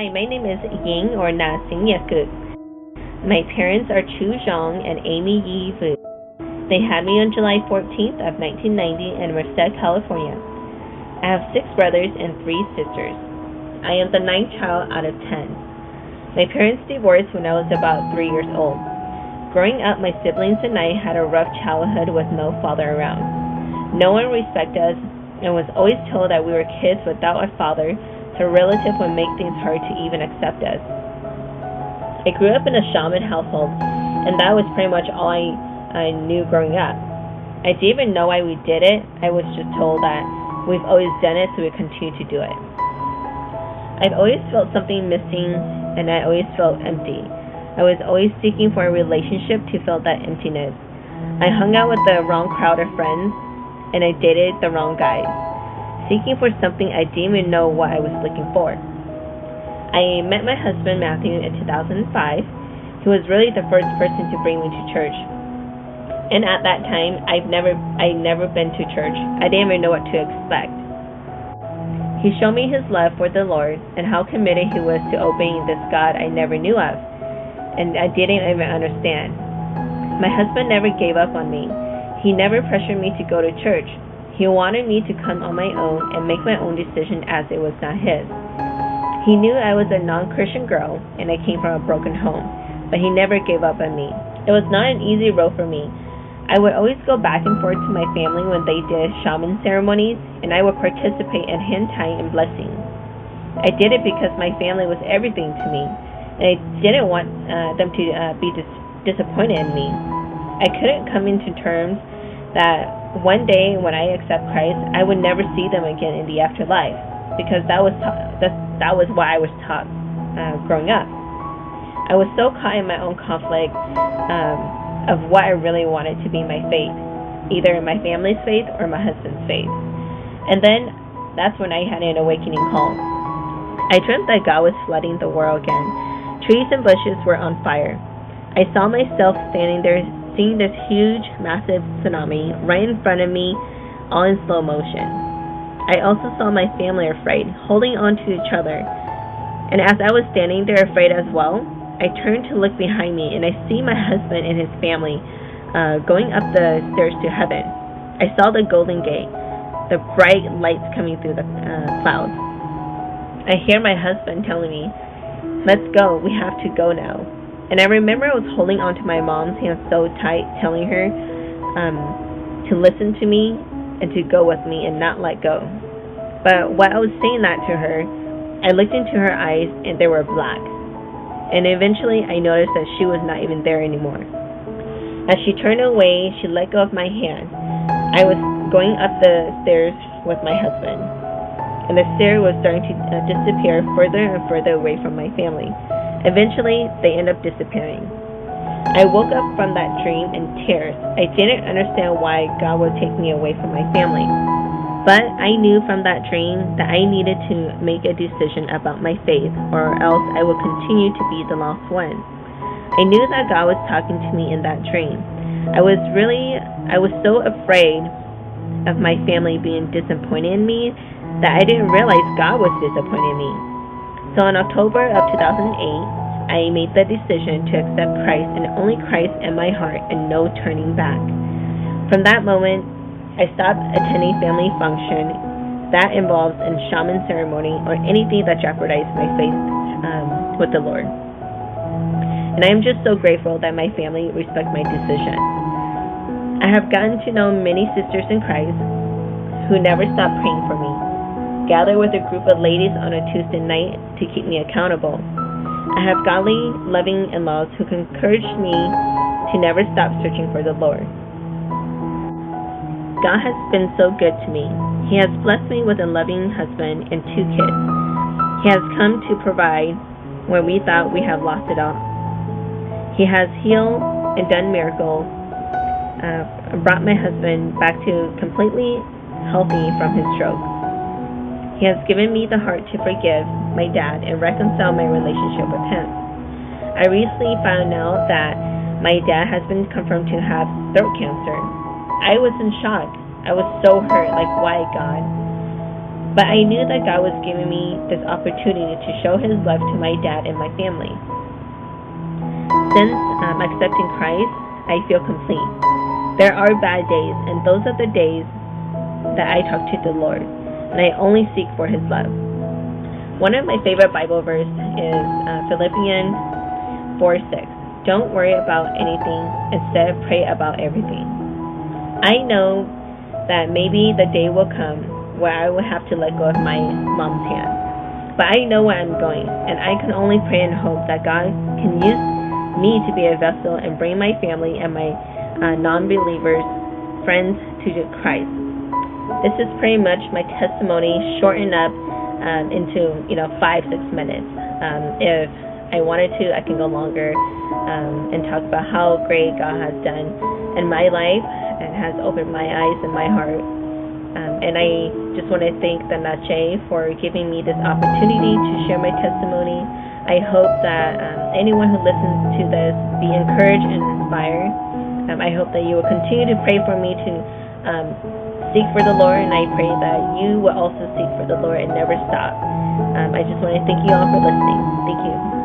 Hi, my name is Ying or Na Xeev. My parents are Chu Zhang and Amy Yee. They had me on July 14th of 1990 in Merced, California. I have 6 brothers and 3 sisters. I am the 9th child out of 10. My parents divorced when I was about 3 years old. Growing up, my siblings and I had a rough childhood with no father around. No one respected us and was always told that we were kids without a father, so a relative would make things hard to even accept us. I grew up in a shaman household, and that was pretty much all I knew growing up. I didn't even know why we did it. I was just told that we've always done it, so we continue to do it. I've always felt something missing, and I always felt empty. I was always seeking for a relationship to fill that emptiness. I hung out with the wrong crowd of friends, and I dated the wrong guys, seeking for something I didn't even know what I was looking for. I met my husband Matthew in 2005. He was really the first person to bring me to church. And at that time, I'd never been to church. I didn't even know what to expect. He showed me his love for the Lord and how committed he was to obeying this God I never knew of, and I didn't even understand. My husband never gave up on me. He never pressured me to go to church. He wanted me to come on my own and make my own decision as it was not his. He knew I was a non-Christian girl and I came from a broken home, but he never gave up on me. It was not an easy road for me. I would always go back and forth to my family when they did shaman ceremonies, and I would participate in hand tying and blessings. I did it because my family was everything to me, and I didn't want them to be disappointed in me. I couldn't come into terms that one day when I accept Christ, I would never see them again in the afterlife, because that was what I was taught growing up. I was so caught in my own conflict of what I really wanted to be my faith, either my family's faith or my husband's faith. And then that's when I had an awakening call. I dreamt that God was flooding the world again. Trees and bushes were on fire. I saw myself standing there seeing this huge, massive tsunami right in front of me, all in slow motion. I also saw my family afraid, holding on to each other. And as I was standing there afraid as well, I turned to look behind me and I see my husband and his family going up the stairs to heaven. I saw the Golden Gate, the bright lights coming through the clouds. I hear my husband telling me, "Let's go, we have to go now." And I remember I was holding onto my mom's hand so tight, telling her to listen to me and to go with me and not let go. But while I was saying that to her, I looked into her eyes and they were black. And eventually I noticed that she was not even there anymore. As she turned away, she let go of my hand. I was going up the stairs with my husband, and the stair was starting to disappear further and further away from my family. Eventually, they end up disappearing. I woke up from that dream in tears. I didn't understand why God would take me away from my family. But I knew from that dream that I needed to make a decision about my faith, or else I would continue to be the lost one. I knew that God was talking to me in that dream. I was so afraid of my family being disappointed in me that I didn't realize God was disappointed in me. So in October of 2008, I made the decision to accept Christ and only Christ in my heart and no turning back. From that moment, I stopped attending family function that involves in shaman ceremony or anything that jeopardized my faith with the Lord. And I am just so grateful that my family respect my decision. I have gotten to know many sisters in Christ who never stop praying for me, gather with a group of ladies on a Tuesday night to keep me accountable. I have godly, loving in-laws who encourage me to never stop searching for the Lord. God has been so good to me. He has blessed me with a loving husband and 2 kids. He has come to provide when we thought we have lost it all. He has healed and done miracles, brought my husband back to completely healthy from his stroke. He has given me the heart to forgive my dad and reconcile my relationship with him. I recently found out that my dad has been confirmed to have throat cancer. I was in shock. I was so hurt, like, why, God? But I knew that God was giving me this opportunity to show His love to my dad and my family. Since accepting Christ, I feel complete. There are bad days, and those are the days that I talk to the Lord, and I only seek for His love. One of my favorite Bible verses is Philippians 4:6. Don't worry about anything, instead pray about everything. I know that maybe the day will come where I will have to let go of my mom's hand, but I know where I'm going, and I can only pray and hope that God can use me to be a vessel and bring my family and my non-believers, friends to Christ. This is pretty much my testimony shortened up into 5-6 minutes. If I wanted to, I can go longer and talk about how great God has done in my life and has opened my eyes and my heart. And I just want to thank the Nyaj for giving me this opportunity to share my testimony. I hope that anyone who listens to this be encouraged and inspired. I hope that you will continue to pray for me to seek for the Lord, and I pray that you will also seek for the Lord and never stop. I just want to thank you all for listening. Thank you.